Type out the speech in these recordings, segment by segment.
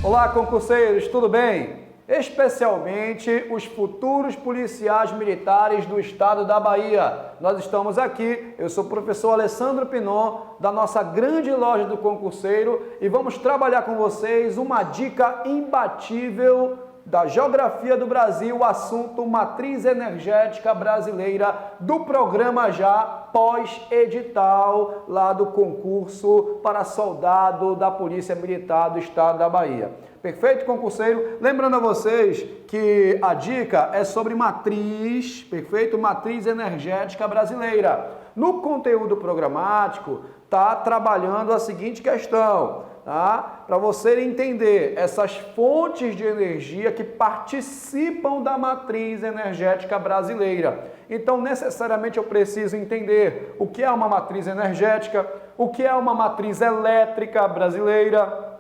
Olá, concurseiros, tudo bem? Especialmente os futuros policiais militares do estado da Bahia. Nós estamos aqui, eu sou o professor Alessandro Pinon, da nossa grande loja do concurseiro, e vamos trabalhar com vocês uma dica imbatível da geografia do Brasil, o assunto matriz energética brasileira do programa já pós-edital lá do concurso para soldado da Polícia Militar do estado da Bahia. Perfeito, concurseiro? Lembrando a vocês que a dica é sobre matriz, perfeito? Matriz energética brasileira. No conteúdo programático, está trabalhando a seguinte questão, tá? Para você entender essas fontes de energia que participam da matriz energética brasileira. Então, necessariamente, eu preciso entender o que é uma matriz energética, o que é uma matriz elétrica brasileira.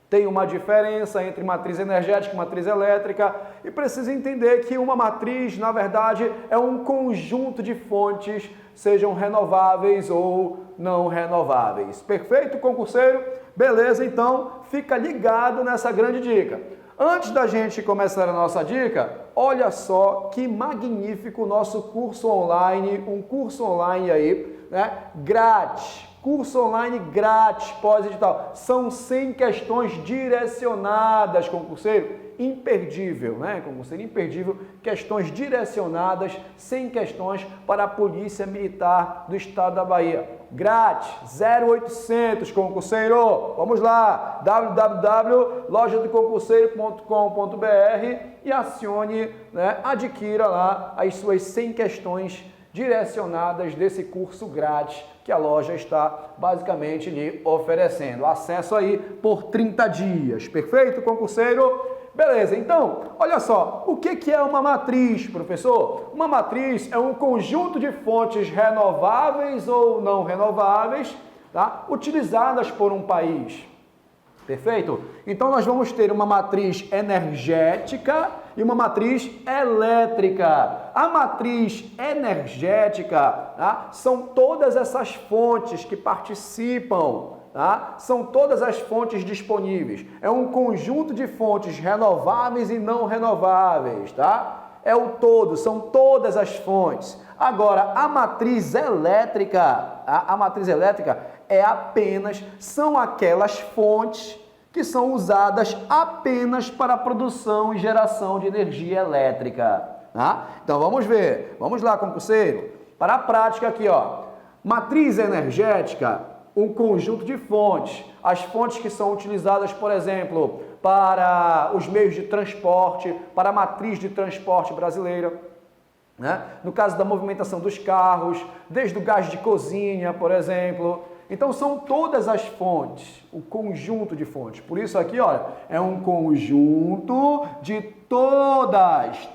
Tem uma diferença entre matriz energética e matriz elétrica e precisa entender que uma matriz, na verdade, é um conjunto de fontes, sejam renováveis ou não renováveis. Perfeito, concurseiro? Beleza, então fica ligado nessa grande dica. Antes da gente começar a nossa dica, olha só que magnífico o nosso curso online, um curso online aí, né, grátis. Curso online grátis, pós-edital. São 100 questões direcionadas, concurseiro. Imperdível, né, concurseiro? Imperdível. Questões direcionadas, 100 questões para a Polícia Militar do Estado da Bahia. Grátis, 0800, concurseiro. Vamos lá, www.lojadoconcurseiro.com.br e acione, né, adquira lá as suas 100 questões direcionadas desse curso grátis que a loja está basicamente lhe oferecendo. Acesso aí por 30 dias. Perfeito, concurseiro? Beleza, então, olha só, o que é uma matriz, professor? Uma matriz é um conjunto de fontes renováveis ou não renováveis, tá? Utilizadas por um país. Perfeito? Então, nós vamos ter uma matriz energética e uma matriz elétrica. A matriz energética, tá, são todas essas fontes que participam, tá? São todas as fontes disponíveis. É um conjunto de fontes renováveis e não renováveis, tá? É o todo, são todas as fontes. Agora, a matriz elétrica, são aquelas fontes que são usadas apenas para a produção e geração de energia elétrica. Tá? Então, vamos ver. Vamos lá, concurseiro. Para a prática aqui, ó. Matriz energética, um conjunto de fontes. As fontes que são utilizadas, por exemplo, para os meios de transporte, para a matriz de transporte brasileira, né? No caso da movimentação dos carros, desde o gás de cozinha, por exemplo. Então, são todas as fontes, o conjunto de fontes. Por isso aqui, olha, é um conjunto de todas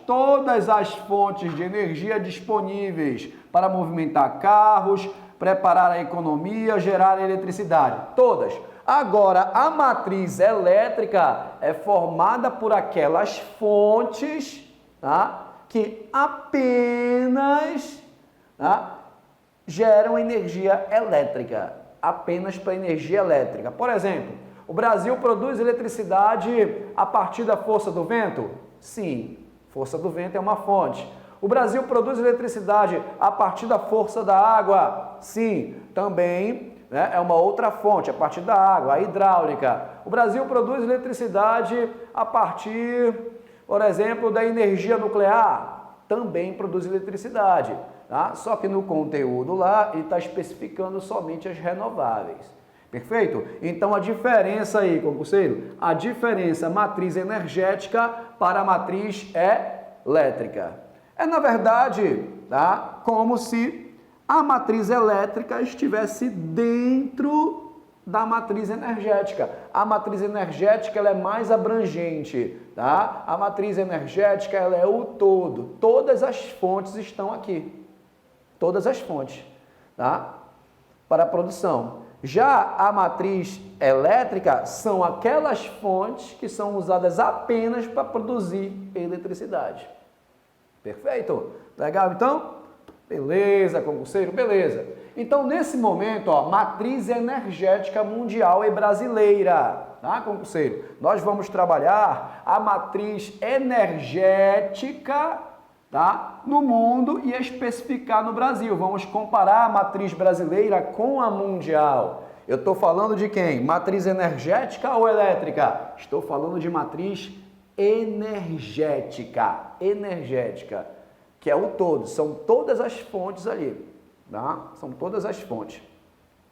as fontes de energia disponíveis para movimentar carros, preparar a economia, gerar eletricidade. Todas. Agora, a matriz elétrica é formada por aquelas fontes, tá, que apenas, tá, geram energia elétrica. Apenas para energia elétrica. Por exemplo, o Brasil produz eletricidade a partir da força do vento? Sim, força do vento é uma fonte. O Brasil produz eletricidade a partir da força da água? Sim, também, né, é uma outra fonte, a partir da água, a hidráulica. O Brasil produz eletricidade a partir, por exemplo, da energia nuclear? Também produz eletricidade. Tá? Só que no conteúdo lá ele está especificando somente as renováveis. Perfeito? Então a diferença aí, concurseiro, a diferença matriz energética para a matriz elétrica. É na verdade, tá, como se a matriz elétrica estivesse dentro da matriz energética. A matriz energética ela é mais abrangente, tá? A matriz energética ela é o todo. Todas as fontes estão aqui. Todas as fontes, tá? Para a produção. Já a matriz elétrica são aquelas fontes que são usadas apenas para produzir eletricidade. Perfeito? Legal, então? Beleza, concurseiro? Beleza. Então, nesse momento, ó, matriz energética mundial e brasileira, tá, concurseiro? Nós vamos trabalhar a matriz energética, tá, no mundo e especificar no Brasil. Vamos comparar a matriz brasileira com a mundial. Eu estou falando de quem? Matriz energética ou elétrica? Estou falando de matriz energética. Energética, que é o todo, são todas as fontes ali. Tá? São todas as fontes,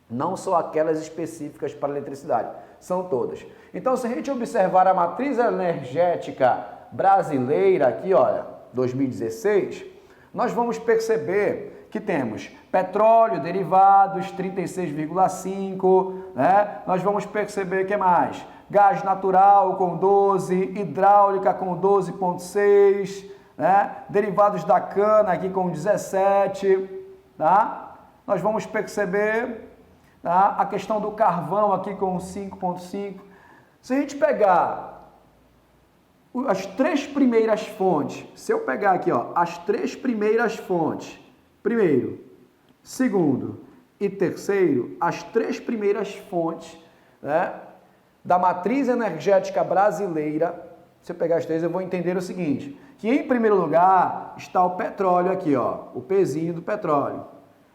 não só aquelas específicas para eletricidade, são todas. Então, se a gente observar a matriz energética brasileira aqui, olha, 2016, nós vamos perceber que temos petróleo, derivados, 36,5, né? Nós vamos perceber que mais? Gás natural com 12, hidráulica com 12,6, né? Derivados da cana aqui com 17, tá? Nós vamos perceber, tá, a questão do carvão aqui com 5,5. Se a gente pegar as três primeiras fontes, se eu pegar aqui, ó, as três primeiras fontes, primeiro, segundo e terceiro, as três primeiras fontes, né, da matriz energética brasileira, se eu pegar as três, eu vou entender o seguinte, que em primeiro lugar está o petróleo aqui, ó, o pezinho do petróleo,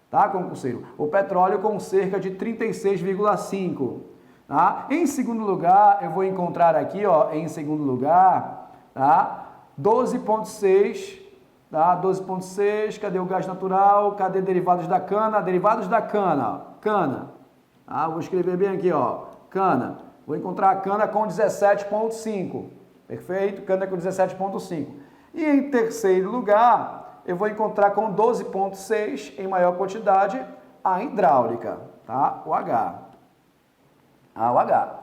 tá, concurseiro? O petróleo com cerca de 36,5, tá? Em segundo lugar, eu vou encontrar aqui, ó, em segundo lugar, tá, 12,6, tá, 12,6, cadê o gás natural? Cadê derivados da cana? Derivados da cana, cana, tá? Vou escrever bem aqui, ó, cana, vou encontrar a cana com 17,5, perfeito? Cana com 17,5. E em terceiro lugar, eu vou encontrar com 12,6 em maior quantidade a hidráulica, tá? O H. O H.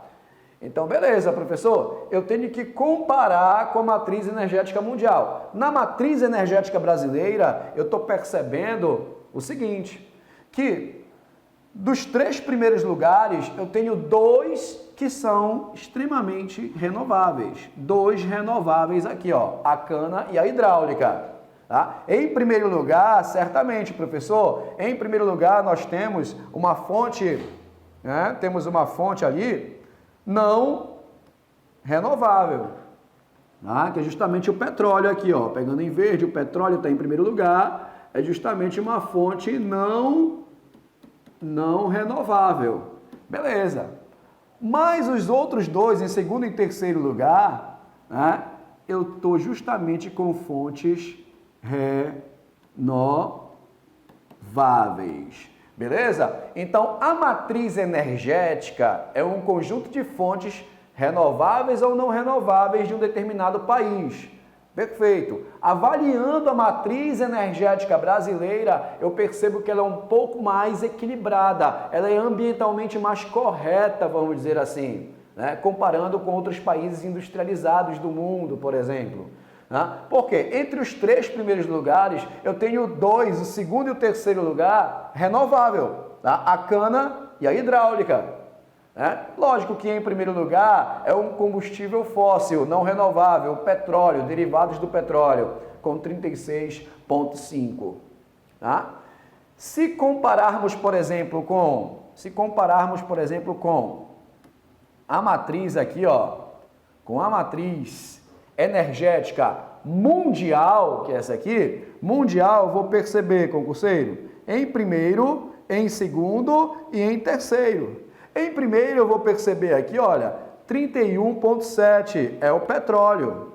Então, beleza, professor, eu tenho que comparar com a matriz energética mundial. Na matriz energética brasileira, eu estou percebendo o seguinte, que dos três primeiros lugares, eu tenho dois que são extremamente renováveis. Dois renováveis aqui, ó, a cana e a hidráulica. Tá? Em primeiro lugar, certamente, professor, em primeiro lugar nós temos uma fonte, né? Temos uma fonte ali não renovável, tá? Que é justamente o petróleo aqui, ó, pegando em verde, o petróleo está em primeiro lugar, é justamente uma fonte não renovável. Beleza. Mas os outros dois, em segundo e terceiro lugar, né, eu estou justamente com fontes renováveis. Beleza? Então, a matriz energética é um conjunto de fontes renováveis ou não renováveis de um determinado país. Perfeito. Avaliando a matriz energética brasileira, eu percebo que ela é um pouco mais equilibrada, ela é ambientalmente mais correta, vamos dizer assim, né? Comparando com outros países industrializados do mundo, por exemplo. Porque entre os três primeiros lugares, eu tenho dois, o segundo e o terceiro lugar, renovável, tá? A cana e a hidráulica. Lógico que em primeiro lugar é um combustível fóssil, não renovável, o petróleo, derivados do petróleo, com 36,5. Tá? Se compararmos, por exemplo, com a matriz aqui, ó, com a matriz energética mundial, que é essa aqui, mundial, eu vou perceber, concurseiro, em primeiro, em segundo e em terceiro. Em primeiro, eu vou perceber aqui, olha, 31,7 é o petróleo.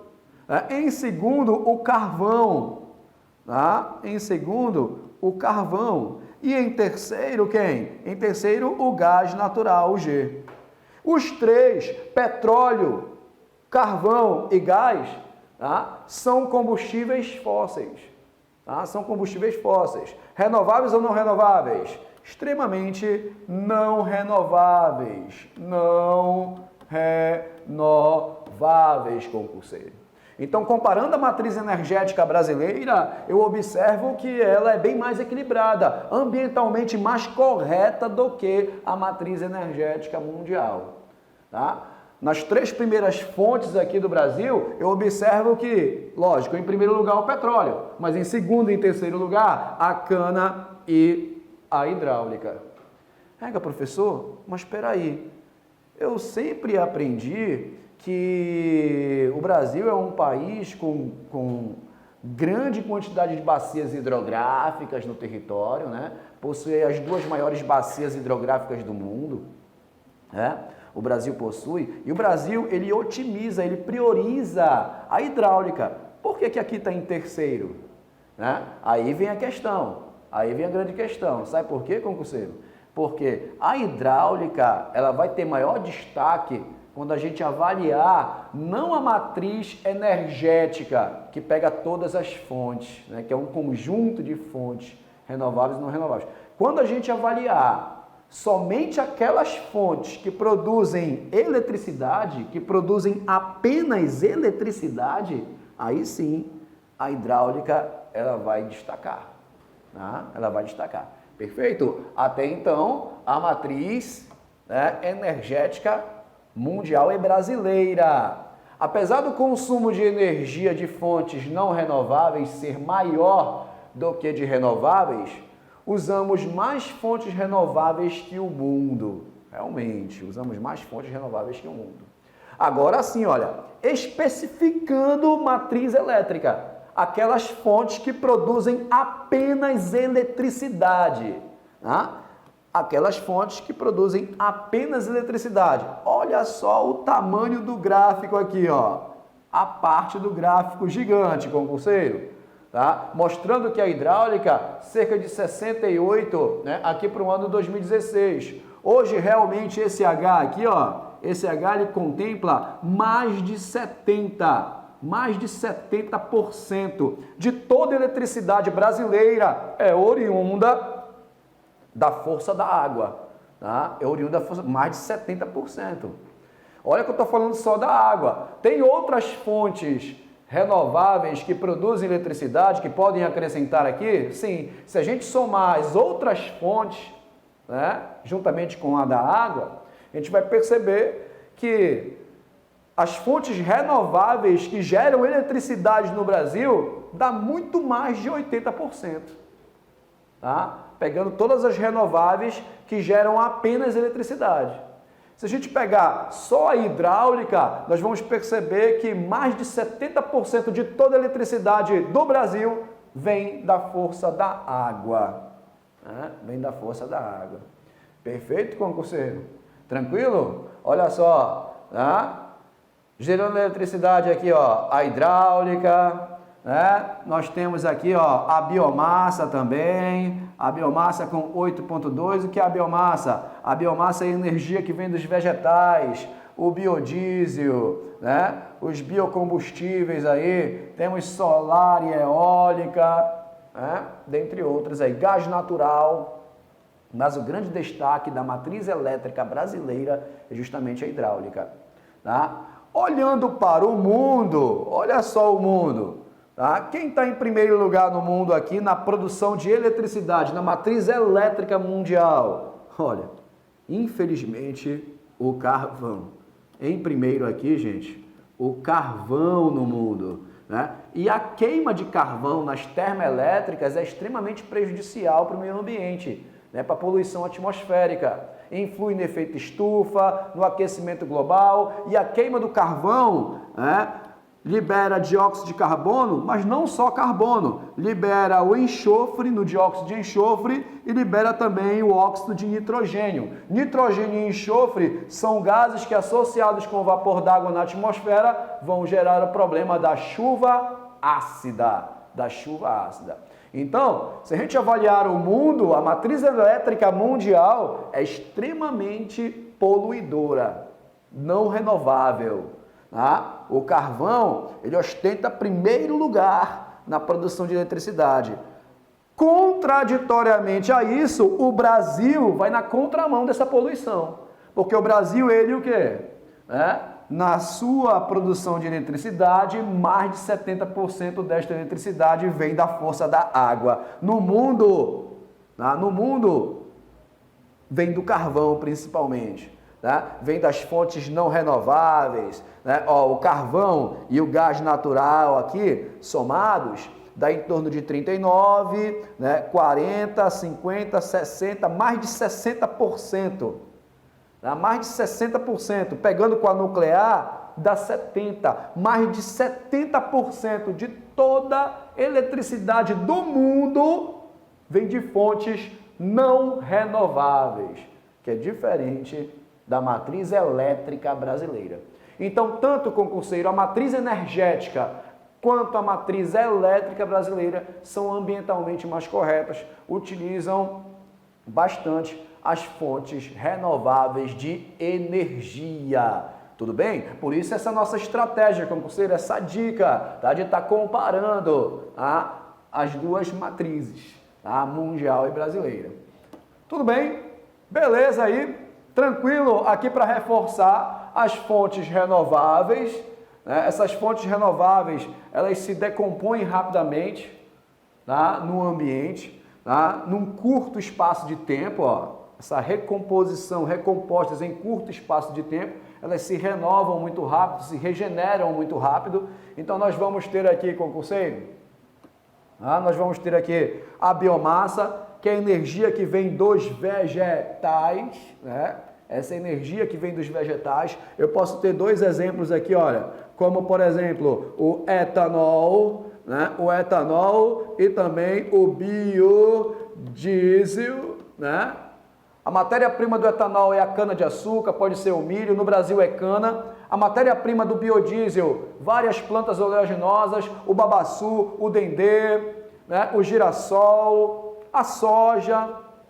Em segundo, o carvão. Tá? Em segundo, o carvão. E em terceiro, quem? Em terceiro, o gás natural, o G. Os três, petróleo, carvão e gás, tá? São combustíveis fósseis. Tá? São combustíveis fósseis. Renováveis ou não renováveis? Extremamente não renováveis. Não renováveis, concurseiro. Então, comparando a matriz energética brasileira, eu observo que ela é bem mais equilibrada, ambientalmente mais correta do que a matriz energética mundial. Tá? Nas três primeiras fontes aqui do Brasil, eu observo que, lógico, em primeiro lugar o petróleo, mas em segundo e em terceiro lugar a cana e A hidráulica. Professor, mas espera aí. Eu sempre aprendi que o Brasil é um país com grande quantidade de bacias hidrográficas no território, né? Possui as 2 maiores bacias hidrográficas do mundo, né? O Brasil possui, e o Brasil, ele otimiza, ele prioriza a hidráulica. Por que que aqui está em terceiro? Né? Aí vem a questão, aí vem a grande questão. Sabe por quê, concurseiro? Porque a hidráulica, ela vai ter maior destaque quando a gente avaliar não a matriz energética, que pega todas as fontes, né? Que é um conjunto de fontes renováveis e não renováveis. Quando a gente avaliar somente aquelas fontes que produzem eletricidade, que produzem apenas eletricidade, aí sim a hidráulica ela vai destacar. Tá? Ela vai destacar. Perfeito? Até então, a matriz, né, energética mundial é brasileira. Apesar do consumo de energia de fontes não renováveis ser maior do que de renováveis, usamos mais fontes renováveis que o mundo. Realmente, usamos mais fontes renováveis que o mundo. Agora sim, olha, especificando matriz elétrica, aquelas fontes que produzem apenas eletricidade. Tá? Aquelas fontes que produzem apenas eletricidade. Olha só o tamanho do gráfico aqui, ó. A parte do gráfico gigante, concurseiro. Tá? Mostrando que a hidráulica, cerca de 68, né, aqui para o ano 2016. Hoje, realmente, esse H aqui, ó, esse H ele contempla mais de 70% de toda a eletricidade brasileira é oriunda da força da água. Tá? É oriunda da força, mais de 70%. Olha que eu estou falando só da água. Tem outras fontes renováveis que produzem eletricidade, que podem acrescentar aqui? Sim, se a gente somar as outras fontes, né, juntamente com a da água, a gente vai perceber que as fontes renováveis que geram eletricidade no Brasil dá muito mais de 80%. Tá? Pegando todas as renováveis que geram apenas eletricidade. Se a gente pegar só a hidráulica, nós vamos perceber que mais de 70% de toda a eletricidade do Brasil vem da força da água. Né? Vem da força da água. Perfeito, concurseiro? Tranquilo? Olha só, né? Gerando eletricidade aqui, ó, a hidráulica, né? Nós temos aqui, ó, a biomassa também, a biomassa com 8,2. O que é a biomassa? A biomassa é a energia que vem dos vegetais, o biodiesel, né? Os biocombustíveis aí, temos solar e eólica, né? Dentre outros aí, gás natural, mas o grande destaque da matriz elétrica brasileira é justamente a hidráulica, tá? Olhando para o mundo, olha só o mundo. Tá? Quem está em primeiro lugar no mundo aqui na produção de eletricidade, na matriz elétrica mundial? Olha, infelizmente, o carvão. Em primeiro aqui, gente, o carvão no mundo. Né? E a queima de carvão nas termoelétricas é extremamente prejudicial para o meio ambiente, né? Para a poluição atmosférica. Influi no efeito estufa, no aquecimento global, e a queima do carvão, né, libera dióxido de carbono, mas não só carbono, libera o enxofre, no dióxido de enxofre, e libera também o óxido de nitrogênio. Nitrogênio e enxofre são gases que, associados com o vapor d'água na atmosfera, vão gerar o problema da chuva ácida. Então, se a gente avaliar o mundo, a matriz elétrica mundial é extremamente poluidora, não renovável. Tá? O carvão, ele ostenta primeiro lugar na produção de eletricidade. Contraditoriamente a isso, o Brasil vai na contramão dessa poluição. Porque o Brasil, ele o quê? Na sua produção de eletricidade, mais de 70% desta eletricidade vem da força da água. No mundo, tá? No mundo, vem do carvão principalmente. Tá? Vem das fontes não renováveis. Né? Ó, o carvão e o gás natural aqui, somados, dá em torno de 39, né, 40, 50, 60, mais de 60%. Tá? Mais de 60%. Pegando com a nuclear, dá 70%. Mais de 70% de toda eletricidade do mundo vem de fontes não renováveis, que é diferente da matriz elétrica brasileira. Então, tanto, concurseiro, a matriz energética quanto a matriz elétrica brasileira são ambientalmente mais corretas, utilizam bastante as fontes renováveis de energia. Tudo bem? Por isso essa nossa estratégia, concurseiro, essa dica, tá, de estar comparando as duas matrizes, tá, mundial e brasileira. Tudo bem? Beleza aí? Tranquilo aqui para reforçar as fontes renováveis, né? Essas fontes renováveis, elas se decompõem rapidamente, tá, no ambiente, tá, num curto espaço de tempo, ó. Essa recomposição, recompostas em curto espaço de tempo, elas se renovam muito rápido, se regeneram muito rápido. Então nós vamos ter aqui, concurseiro, nós vamos ter aqui a biomassa, que é a energia que vem dos vegetais, né? Essa energia que vem dos vegetais. Eu posso ter dois exemplos aqui, olha, como por exemplo o etanol, né? O etanol e também o biodiesel, né? A matéria-prima do etanol é a cana-de-açúcar, pode ser o milho, no Brasil é cana. A matéria-prima do biodiesel, várias plantas oleaginosas, o babaçu, o dendê, né? O girassol, a soja,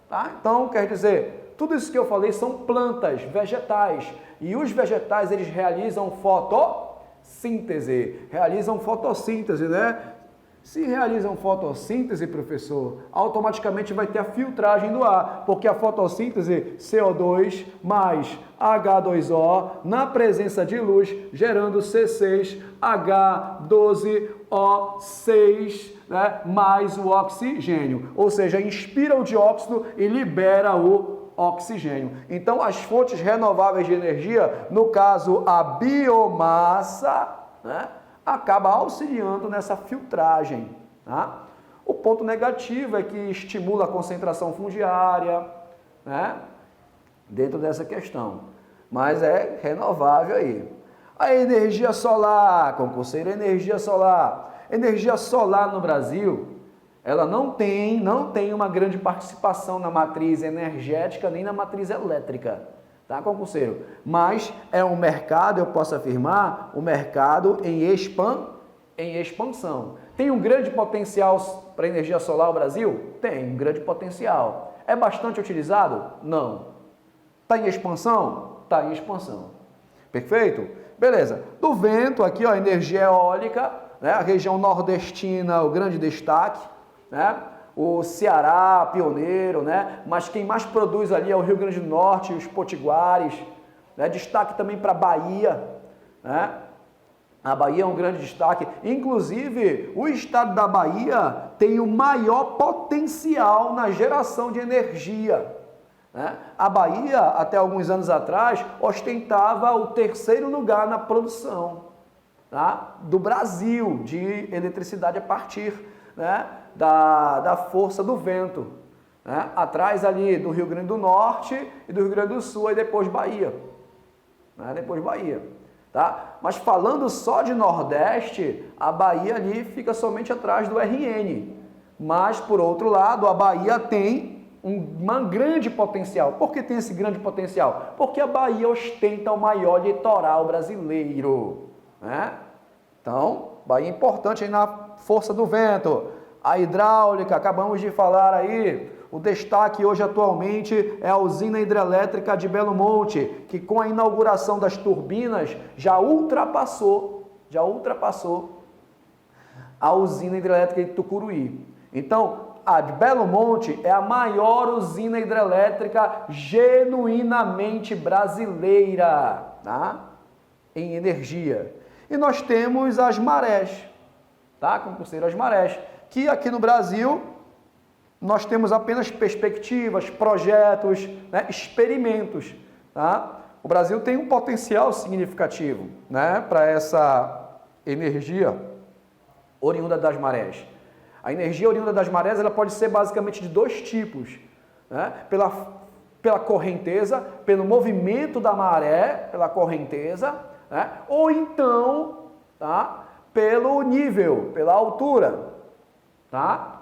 tá? Então, quer dizer, tudo isso que eu falei são plantas, vegetais. E os vegetais, eles realizam fotossíntese, né? Se realizam fotossíntese, professor, automaticamente vai ter a filtragem do ar, porque a fotossíntese CO2 mais H2O na presença de luz, gerando C6H12O6, né, mais o oxigênio, ou seja, inspira o dióxido e libera o oxigênio. Então, as fontes renováveis de energia, no caso a biomassa, né, acaba auxiliando nessa filtragem. Tá? O ponto negativo é que estimula a concentração fundiária, né, dentro dessa questão, mas é renovável aí. A energia solar, concurseiro, energia solar. Energia solar no Brasil, ela não tem uma grande participação na matriz energética nem na matriz elétrica. Tá, concurseiro? Mas é um mercado, eu posso afirmar, um mercado em expansão. Tem um grande potencial para energia solar no Brasil? Tem um grande potencial. É bastante utilizado? Não. Está em expansão? Está em expansão. Perfeito? Beleza. Do vento aqui, ó, energia eólica, né? A região nordestina, o grande destaque, né? O Ceará, pioneiro, né? Mas quem mais produz ali é o Rio Grande do Norte, os potiguares, né? Destaque também para a Bahia, né? A Bahia é um grande destaque. Inclusive, o estado da Bahia tem o maior potencial na geração de energia, né? A Bahia, até alguns anos atrás, ostentava o terceiro lugar na produção, tá, do Brasil de eletricidade a partir, né, da força do vento, né? Atrás ali do Rio Grande do Norte e do Rio Grande do Sul, e depois Bahia, né? Depois Bahia, tá? Mas falando só de Nordeste, a Bahia ali fica somente atrás do RN, mas por outro lado a Bahia tem um grande potencial. Por que tem esse grande potencial? Porque a Bahia ostenta o maior litoral brasileiro, né? Então, Bahia é importante aí na força do vento. A hidráulica, acabamos de falar aí, o destaque hoje atualmente é a usina hidrelétrica de Belo Monte, que com a inauguração das turbinas já ultrapassou a usina hidrelétrica de Tucuruí. Então, a de Belo Monte é a maior usina hidrelétrica genuinamente brasileira, tá? Em energia. E nós temos as marés, tá, concurseiro? As marés, que aqui no Brasil nós temos apenas perspectivas, projetos, né, experimentos, tá? O Brasil tem um potencial significativo, né, para essa energia oriunda das marés. A energia oriunda das marés ela pode ser basicamente de dois tipos, né? Pela correnteza, pelo movimento da maré, pela correnteza, né? Ou então, tá? Pelo nível, pela altura, tá?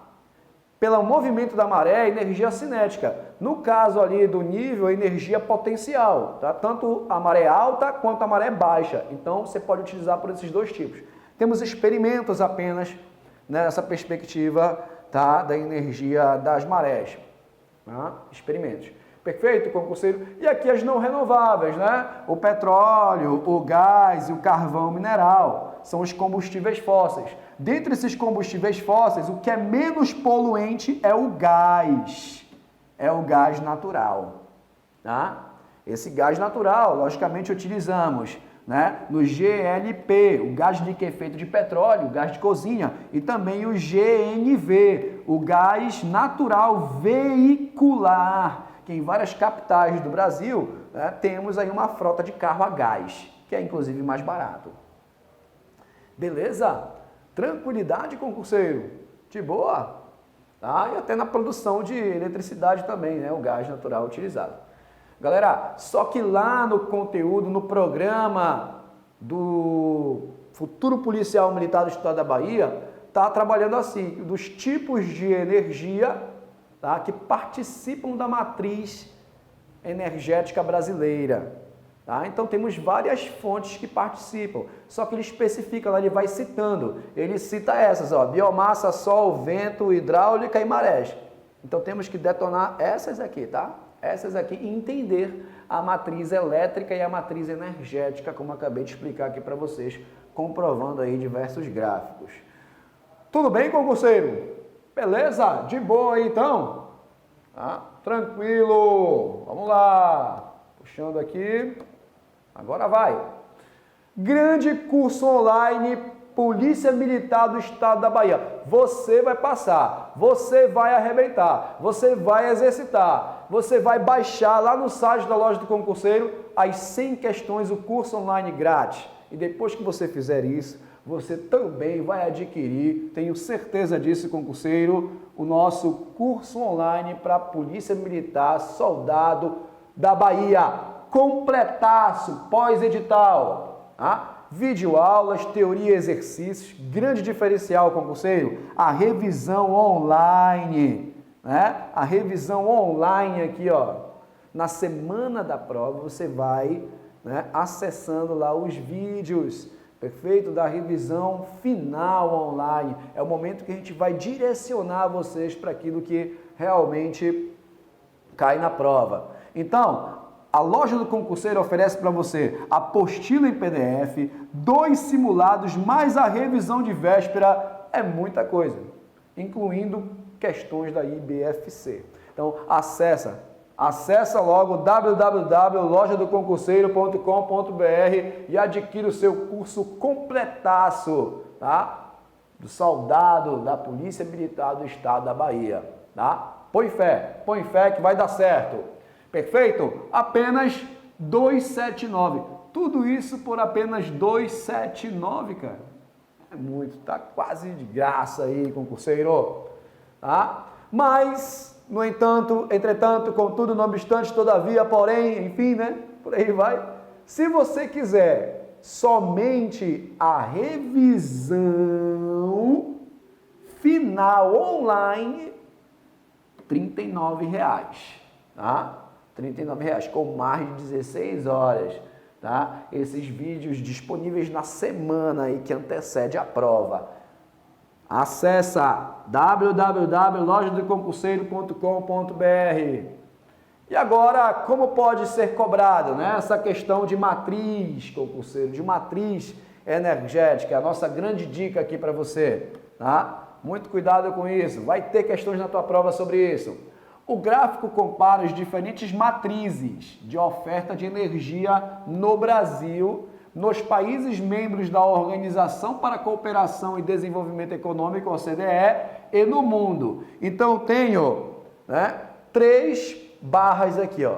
Pelo movimento da maré, energia cinética. No caso ali do nível, energia potencial, tá? Tanto a maré alta quanto a maré baixa. Então, você pode utilizar por esses dois tipos. Temos experimentos apenas nessa perspectiva, tá? Da energia das marés. Tá? Experimentos. Perfeito, concurseiro? E aqui as não renováveis, né? O petróleo, o gás e o carvão mineral são os combustíveis fósseis. Dentre esses combustíveis fósseis, o que é menos poluente é o gás. É o gás natural. Tá? Esse gás natural, logicamente, utilizamos, né, no GLP, o gás de efeito de petróleo, o gás de cozinha, e também o GNV, o gás natural veicular, que em várias capitais do Brasil, né, temos aí uma frota de carro a gás, que é inclusive mais barato. Beleza? Tranquilidade, concurseiro? De boa? Tá? E até na produção de eletricidade também, né, o gás natural utilizado. Galera, só que lá no conteúdo, no programa do futuro policial militar do estado da Bahia, está trabalhando assim, dos tipos de energia, tá, que participam da matriz energética brasileira. Tá? Então temos várias fontes que participam, só que ele especifica lá, ele vai citando, ele cita essas, ó, biomassa, sol, vento, hidráulica e marés. Então temos que detonar essas aqui, tá? Essas aqui e entender a matriz elétrica e a matriz energética, como acabei de explicar aqui para vocês, comprovando aí diversos gráficos. Tudo bem, concurseiro? Beleza? De boa aí, então? Tá? Tranquilo. Vamos lá. Puxando aqui. Agora vai. Grande curso online Polícia Militar do Estado da Bahia. Você vai passar, você vai arrebentar, você vai exercitar, você vai baixar lá no site da loja do concurseiro as 100 questões, o curso online grátis. E depois que você fizer isso, você também vai adquirir, tenho certeza disso, concurseiro, o nosso curso online para Polícia Militar Soldado da Bahia. Completaço, pós-edital, tá? Videoaulas, teoria e exercícios, grande diferencial, concurseiro, a revisão online, né? A revisão online aqui, ó, na semana da prova você vai, né, acessando lá os vídeos, perfeito? Da revisão final online, é o momento que a gente vai direcionar vocês para aquilo que realmente cai na prova. Então, a loja do concurseiro oferece para você a apostila em PDF, 2 simulados, mais a revisão de véspera, é muita coisa, incluindo questões da IBFC. Então, acessa logo www.lojadoconcurseiro.com.br e adquira o seu curso completaço, tá? Do soldado da Polícia Militar do Estado da Bahia, tá? Põe fé que vai dar certo. Perfeito? Apenas 279. Tudo isso por apenas 279, cara. É muito, tá quase de graça aí, concurseiro. Tá? Mas, no entanto, entretanto, contudo, não obstante, todavia, porém, enfim, né? Por aí vai. Se você quiser somente a revisão final online, R$ 39,00, tá? R$ 39,00, com mais de 16 horas, tá? Esses vídeos disponíveis na semana aí que antecede a prova. Acesse www.lojadoconcurseiro.com.br. E agora, como pode ser cobrado, né? Essa questão de matriz, concurseiro, de matriz energética, a nossa grande dica aqui para você, tá? Muito cuidado com isso, vai ter questões na tua prova sobre isso. O gráfico compara as diferentes matrizes de oferta de energia no Brasil, nos países membros da Organização para a Cooperação e Desenvolvimento Econômico, OCDE, e no mundo. Então, tenho, né, 3 barras aqui, ó.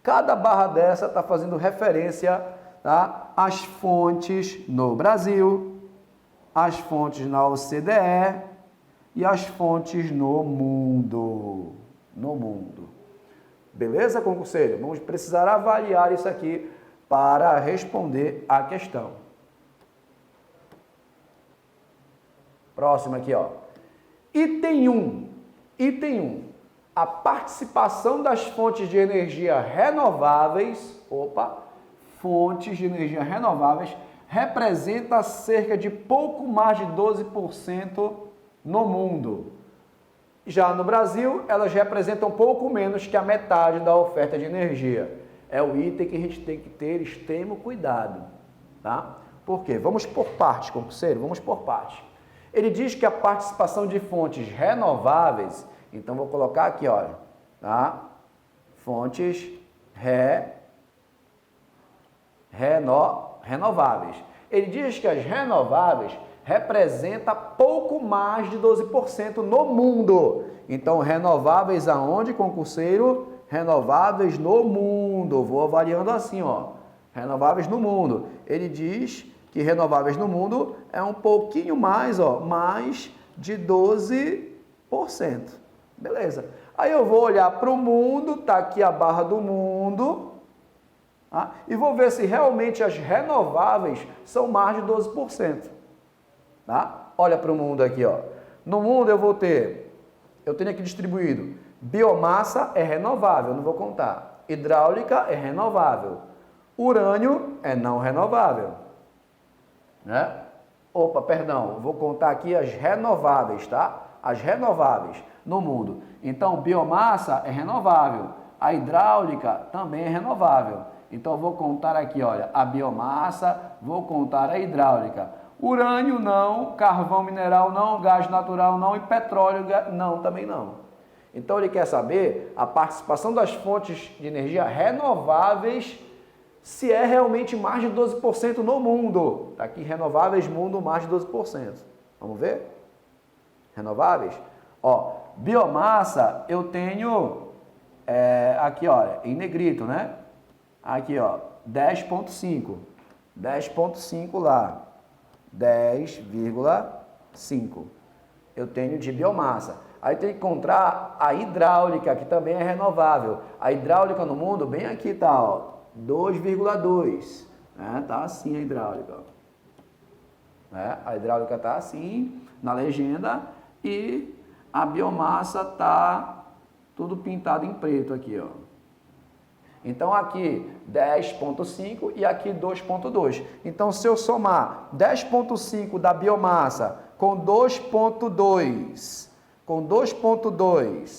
Cada barra dessa está fazendo referência, tá, às fontes no Brasil, as fontes na OCDE e as fontes no mundo. No mundo. Beleza, concurseiro? Vamos precisar avaliar isso aqui para responder a questão. Próximo aqui, ó. Item 1. Item 1. A participação das fontes de energia renováveis, fontes de energia renováveis, representa cerca de pouco mais de 12% no mundo. Já no Brasil, elas representam pouco menos que a metade da oferta de energia. É o item que a gente tem que ter extremo cuidado, tá? Por quê? Vamos por partes, concurseiro, vamos por partes. Ele diz que a participação de fontes renováveis, então vou colocar aqui, olha, tá? Fontes renováveis. Ele diz que as renováveis representa pouco mais de 12% no mundo. Então, renováveis aonde, concurseiro? Renováveis no mundo. Vou avaliando assim, ó. Renováveis no mundo. Ele diz que renováveis no mundo é um pouquinho mais, ó, mais de 12%. Beleza. Aí eu vou olhar para o mundo, tá aqui a barra do mundo, tá? E vou ver se realmente as renováveis são mais de 12%. Tá? Olha para o mundo aqui, ó. No mundo eu tenho aqui distribuído, biomassa é renovável, não vou contar. Hidráulica é renovável. Urânio é não renovável. Né? Vou contar aqui as renováveis, tá? As renováveis no mundo. Então, biomassa é renovável. A hidráulica também é renovável. Então, eu vou contar aqui, olha, a biomassa, vou contar a hidráulica. Urânio não, carvão mineral não, gás natural não e petróleo não, também não. Então ele quer saber a participação das fontes de energia renováveis, se é realmente mais de 12% no mundo. Está aqui, renováveis, mundo, mais de 12%. Vamos ver? Renováveis? Ó, biomassa eu tenho, aqui olha, em negrito, né? Aqui ó, 10,5. 10,5 lá. 10,5 eu tenho de biomassa. Aí tem que encontrar a hidráulica, que também é renovável. A hidráulica no mundo, bem aqui tá, ó, 2,2. Né? Tá assim a hidráulica. Né? A hidráulica tá assim na legenda e a biomassa tá tudo pintado em preto aqui, ó. Então, aqui 10,5 e aqui 2,2. Então, se eu somar 10,5 da biomassa com 2,2,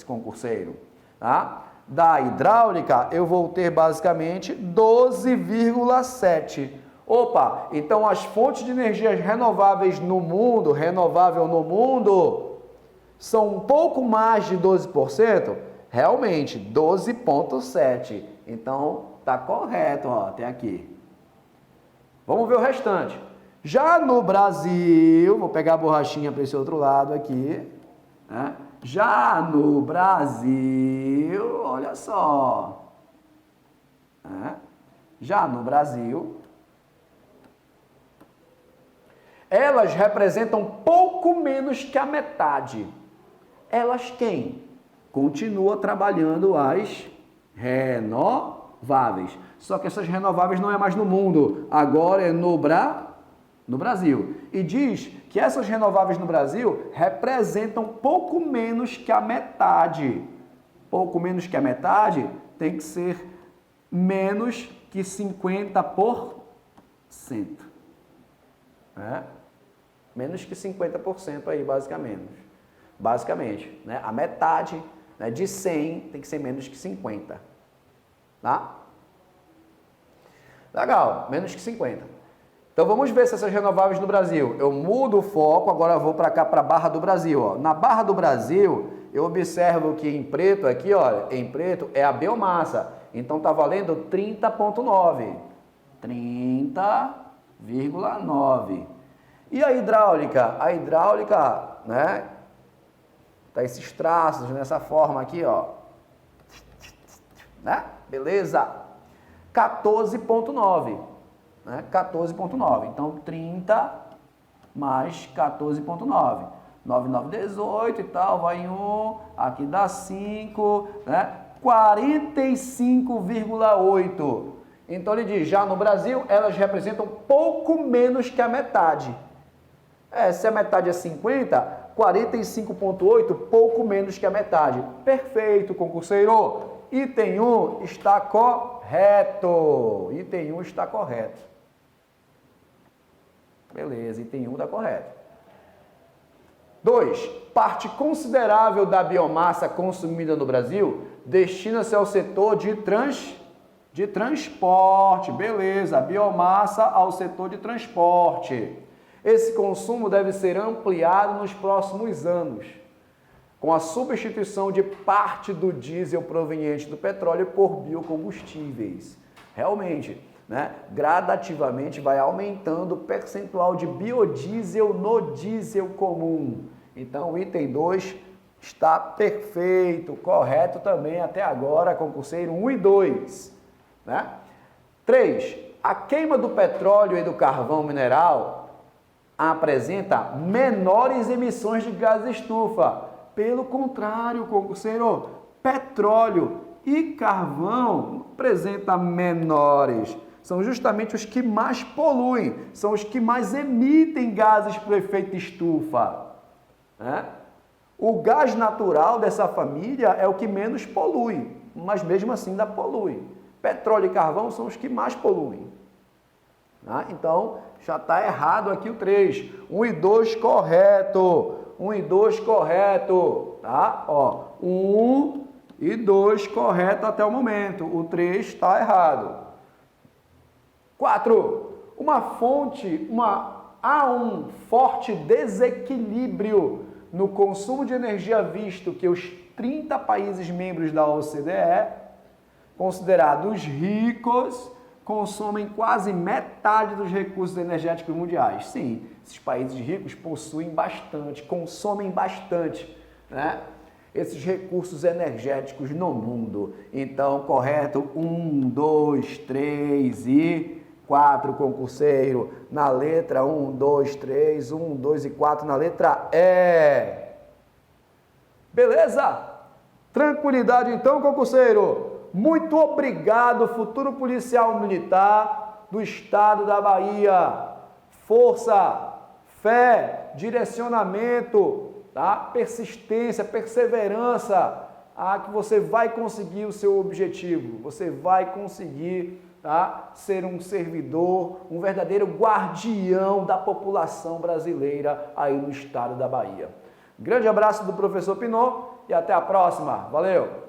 concurseiro, tá? Da hidráulica, eu vou ter basicamente 12,7. Então as fontes de energias renováveis no mundo, são um pouco mais de 12%? Realmente, 12,7%. Então, tá correto, ó, até aqui. Vamos ver o restante. Já no Brasil, vou pegar a borrachinha para esse outro lado aqui, né? Já no Brasil, olha só. Né? Já no Brasil, elas representam pouco menos que a metade. Elas quem? Continua trabalhando as renováveis. Só que essas renováveis não é mais no mundo, agora é no Brasil. E diz que essas renováveis no Brasil representam pouco menos que a metade. Pouco menos que a metade tem que ser menos que 50%. É? Menos que 50% aí, basicamente, né? A metade, né, de 100 tem que ser menos que 50. Tá? Legal, menos que 50. Então vamos ver se essas renováveis no Brasil. Eu mudo o foco, agora eu vou para cá, para a Barra do Brasil. Ó. Na Barra do Brasil, eu observo que em preto aqui, olha, em preto é a biomassa. Então tá valendo 30,9. 30,9. E a hidráulica? A hidráulica, né? Tá esses traços nessa forma aqui, ó. Né? Beleza? 14,9. Né? 14,9. Então, 30 mais 14,9. 9918 e tal, vai em 1, aqui dá 5, né? 45,8. Então ele diz, já no Brasil, elas representam pouco menos que a metade. Se a metade é 50, 45,8, pouco menos que a metade. Perfeito, concurseiro. Item 1 está correto. Item 1 está correto. Beleza, item 1 está correto. 2. Parte considerável da biomassa consumida no Brasil destina-se ao setor de transporte. Beleza, biomassa ao setor de transporte. Esse consumo deve ser ampliado nos próximos anos, com a substituição de parte do diesel proveniente do petróleo por biocombustíveis. Realmente, né, gradativamente vai aumentando o percentual de biodiesel no diesel comum. Então, o item 2 está perfeito, correto também até agora, concurseiro 1 e 2. Né? 3. A queima do petróleo e do carvão mineral apresenta menores emissões de gases estufa. Pelo contrário, concurseiro, petróleo e carvão apresentam menores. São justamente os que mais poluem, são os que mais emitem gases por efeito estufa. Né? O gás natural dessa família é o que menos polui, mas mesmo assim ainda polui. Petróleo e carvão são os que mais poluem. Tá? Então, já está errado aqui o 3. 1 e 2 correto. 1 e 2 correto. Tá? 1 e 2 correto até o momento. O 3 está errado. 4. Há um forte desequilíbrio no consumo de energia, visto que os 30 países membros da OCDE, considerados ricos, consomem quase metade dos recursos energéticos mundiais. Sim, esses países ricos possuem bastante, consomem bastante, né, esses recursos energéticos no mundo. Então, correto, 1, 2, 3 e 4, concurseiro. Na letra 1, 2, 3, 1, 2 e 4 na letra E. Beleza? Tranquilidade então, concurseiro. Muito obrigado, futuro policial militar do estado da Bahia. Força, fé, direcionamento, tá? Persistência, perseverança, que você vai conseguir o seu objetivo. Você vai conseguir, tá, ser um servidor, um verdadeiro guardião da população brasileira aí no estado da Bahia. Grande abraço do professor Pinot e até a próxima. Valeu!